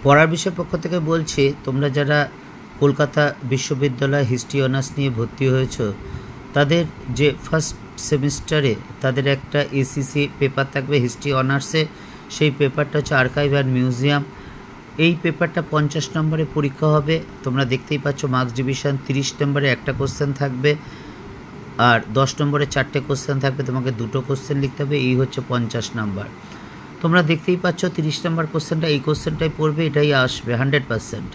পড়ার বিষয় পক্ষ থেকে বলছি, তোমরা যারা কলকাতা বিশ্ববিদ্যালয় হিস্ট্রি অনার্স নিয়ে ভর্তি হয়েছ, তাদের যে ফার্স্ট সেমিস্টারে তাদের একটা এসিসি পেপার থাকবে হিস্ট্রি অনার্সে। সেই পেপারটা হচ্ছে আর্কাইভ অ্যান্ড মিউজিয়াম। এই পেপারটা 50 নম্বরে পরীক্ষা হবে। তোমরা দেখতেই পাচ্ছ মার্কস ডিভিশন 30 নম্বরে একটা কোশ্চেন থাকবে, আর 10 নম্বরে 4টে কোশ্চেন থাকবে, তোমাকে 2টো কোশ্চেন লিখতে হবে। এই হচ্ছে 50 নম্বর। তোমরা দেখতেই পাচ্ছ 30 নম্বর কোশ্চেনটা এই কোশ্চেনটাই পড়বে, এটাই আসবে 100%।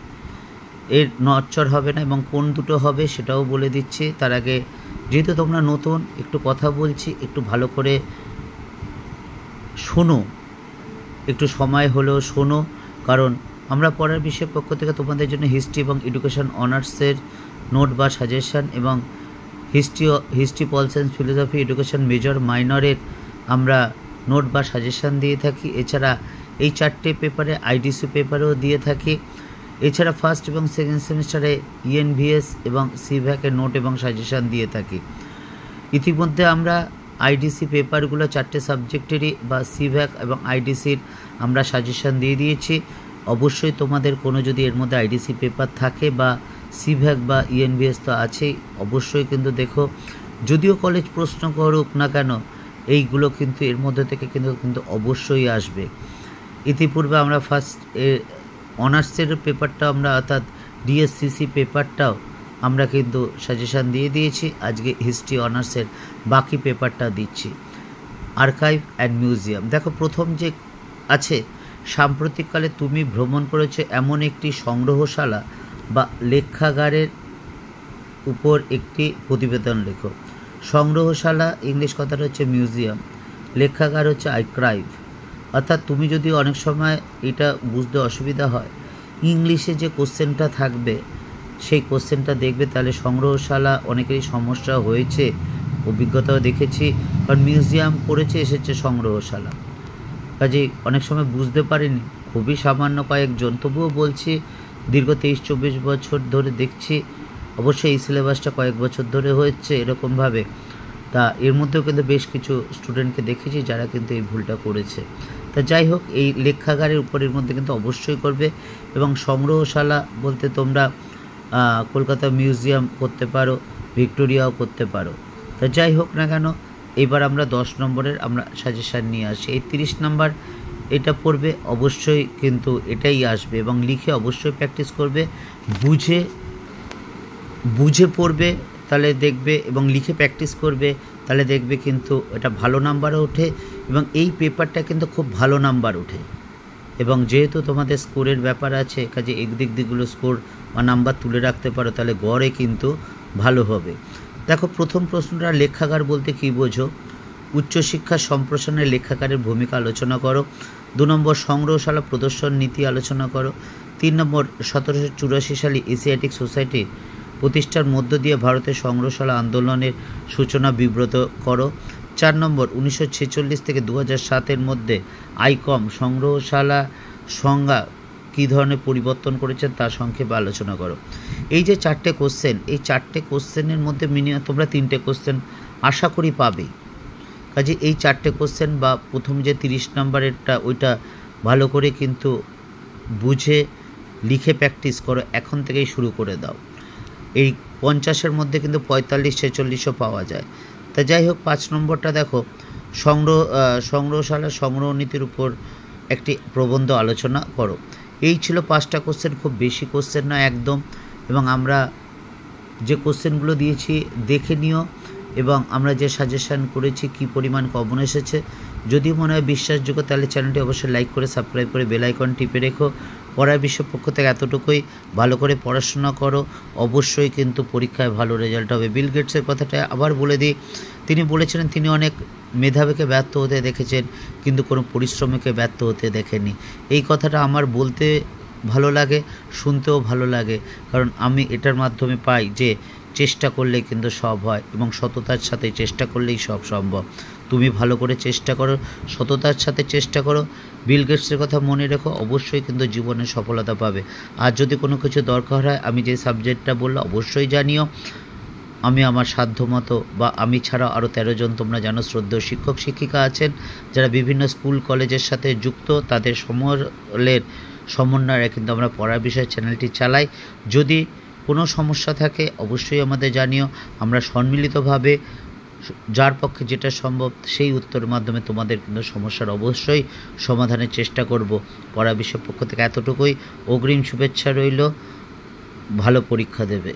এর নচ্চর হবে না। এবং কোন দুটো হবে সেটাও বলে দিচ্ছি। তার আগে যেহেতু তোমরা নতুন, একটু কথা বলছি, একটু ভালো করে শোনো, একটু সময় হলেও শোনো। কারণ আমরা পড়ার বিষয়ের পক্ষ থেকে তোমাদের জন্য হিস্ট্রি এবং এডুকেশন অনার্সের নোট বা সাজেশান এবং history pol science philosophy education major মাইনরের আমরা নোট বা সাজেশান দিয়ে থাকি। এছাড়া এই 4টে পেপারে আইডিসি পেপারেও দিয়ে থাকি। এছাড়া ফার্স্ট এবং সেকেন্ড সেমিস্টারে ইএনভিএস এবং সিভ্যাকের নোট এবং সাজেশান দিয়ে থাকি। ইতিমধ্যে আমরা আইডিসি পেপারগুলো 4টে সাবজেক্টেরই বা সিভ্যাক এবং আইডিসির আমরা সাজেশান দিয়ে দিয়েছি। অবশ্যই তোমাদের কোনো যদি এর মধ্যে আইডিসি পেপার থাকে বা সিভ্যাক বা ইএনভিএস তো আছেই, অবশ্যই কিন্তু দেখো। যদিও কলেজ প্রশ্ন করুক না কেন, এইগুলো কিন্তু এর মধ্যে থেকে কিন্তু অবশ্যই আসবে। ইতিপূর্বে আমরা ফার্স্ট অনার্সের পেপারটা আমরা অর্থাৎ ডিএসসিসি পেপারটাও আমরা কিন্তু সাজেশান দিয়ে দিয়েছি। আজকে হিস্ট্রি অনার্সের বাকি পেপারটা দিচ্ছি। Archive and museum. দেখো, প্রথম যে আছে, সাম্প্রতিককালে তুমি ভ্রমণ করেছো এমন একটি সংগ্রহশালা বা লেখাগারের উপর একটি প্রতিবেদন লেখো। সংগ্রহশালা ইংলিশ কথাটা হচ্ছে মিউজিয়াম, লেখাগার হচ্ছে আর্কাইভ। অর্থাৎ তুমি যদি অনেক সময় এটা বুঝতে অসুবিধা হয়, ইংলিশে যে কোশ্চেনটা থাকবে সেই কোশ্চেনটা দেখবে, তাহলে সংগ্রহশালা অনেকেরই সমস্যা হয়েছে, অভিজ্ঞতাও দেখেছি। কারণ মিউজিয়াম পড়েছে, এসেছে সংগ্রহশালা, কাজেই অনেক সময় বুঝতে পারিনি, খুবই সামান্য কয়েকজন। তবুও বলছি, দীর্ঘ 23-24 বছর ধরে দেখছি। অবশ্যই এই সিলেবাসটা কয়েক বছর ধরে হচ্ছে এরকমভাবে। তা এর মধ্যেও কিন্তু বেশ কিছু স্টুডেন্টকে দেখেছি যারা কিন্তু এই ভুলটা করেছে। তা যাই হোক, এই লেখাগারের উপরের মধ্যে কিন্তু অবশ্যই করবে। এবং সংগ্রহশালা বলতে তোমরা কলকাতা মিউজিয়াম করতে পারো, ভিক্টোরিয়াও করতে পারো। তা যাই হোক না কেন, এবার আমরা 10 নম্বরের আমরা সাজেশান নিয়ে আসি। এই 30 নম্বর এটা পড়বে, অবশ্যই কিন্তু এটাই আসবে। এবং লিখে অবশ্যই প্র্যাকটিস করবে, বুঝে পড়বে, তাহলে দেখবে, এবং লিখে প্র্যাকটিস করবে, তাহলে দেখবে কিন্তু এটা ভালো নাম্বারও ওঠে। এবং এই পেপারটা কিন্তু খুব ভালো নাম্বার ওঠে। এবং যেহেতু তোমাদের স্কোরের ব্যাপার আছে, কাজে দিকগুলো স্কোর বা নাম্বার তুলে রাখতে পারো, তাহলে গড়ে কিন্তু ভালো হবে। দেখো, প্রথম প্রশ্নটা, লেখাগার বলতে কী বোঝো? উচ্চশিক্ষা সম্প্রসারণে লেখাগারের ভূমিকা আলোচনা করো। 2 নম্বর, সংগ্রহশালা প্রদর্শন নীতি আলোচনা করো। 3 নম্বর, 1784 সালে এশিয়াটিক সোসাইটি প্রতিষ্ঠার মধ্য দিয়ে ভারতের সংগ্রহশালা আন্দোলনের সূচনা বিব্রত করো। 4 নম্বর, 1946 থেকে 2007-এর মধ্যে আইকম সংগ্রহশালা সংজ্ঞা কী ধরনের পরিবর্তন করেছেন তা সংক্ষেপে আলোচনা করো। এই যে 4টে কোশ্চেন, এই 4টে কোশ্চেনের মধ্যে মিনিমাম তোমরা 3টে কোশ্চেন আশা করি পাবে। কাজে এই 4টে কোশ্চেন বা প্রথম যে 30 নম্বরেরটা, ওইটা ভালো করে কিন্তু বুঝে লিখে প্র্যাকটিস করো, এখন থেকেই শুরু করে দাও। এই 50-এর মধ্যে কিন্তু 45-46ও পাওয়া যায়। তা যাই হোক, 5 নম্বরটা দেখো, সংগ্রহশালার সংগ্রহ নীতির উপর একটি প্রবন্ধ আলোচনা করো। এই ছিল 5টা কোশ্চেন, খুব বেশি কোশ্চেন না একদম। এবং আমরা যে কোশ্চেনগুলো দিয়েছি দেখে নিও, এবং আমরা যে সাজেশান করেছি কী পরিমাণ কমন এসেছে। যদি মনে হয় বিশ্বাসযোগ্য, তাহলে চ্যানেলটি অবশ্যই লাইক করে সাবস্ক্রাইব করে বেল আইকন টিপে রেখো। পড়ার বিষয়ের পক্ষ থেকে এতটুকুই, ভালো করে পড়াশোনা করো, অবশ্যই কিন্তু পরীক্ষায় ভালো রেজাল্ট হবে। বিল গেটসের কথাটা আবার বলে দিই, তিনি বলেছিলেন তিনি অনেক মেধাবীকে ব্যর্থ হতে দেখেছেন, কিন্তু কোনো পরিশ্রমীকে ব্যর্থ হতে দেখেননি। এই কথাটা আমার বলতে ভালো লাগে, শুনতেও ভালো লাগে, কারণ আমি এটার মাধ্যমে পাই যে চেষ্টা করলেই কিন্তু সব হয়, এবং সততার সাথে চেষ্টা করলেই সব সম্ভব। তুমি ভালো করে চেষ্টা করো, সততার সাথে চেষ্টা করো। বিল গেটসের কথা মনে রেখো, অবশ্যই কিন্তু জীবনে সফলতা পাবে। আর যদি কোনো কিছু দরকার হয়, আমি যে সাবজেক্টটা বললাম অবশ্যই জানিও। আমি আমার সাধ্যমতো, বা আমি ছাড়া আরও 13 জন তোমরা জানো শ্রদ্ধেয় শিক্ষক শিক্ষিকা আছেন যারা বিভিন্ন স্কুল কলেজের সাথে যুক্ত, তাদের সমলের সমন্বয়ে কিন্তু আমরা পড়ার বিষয় চ্যানেলটি চালাই। যদি কোনো সমস্যা থাকে অবশ্যই আমাদের জানিও, আমরা সম্মিলিতভাবে যার পক্ষে যেটা সম্ভব সেই উত্তরের মাধ্যমে তোমাদের কিন্তু সমস্যার অবশ্যই সমাধানের চেষ্টা করব। পড়া বিষয়ের পক্ষ থেকে এতটুকুই, অগ্রিম শুভেচ্ছা রইল, ভালো পরীক্ষা দেবে।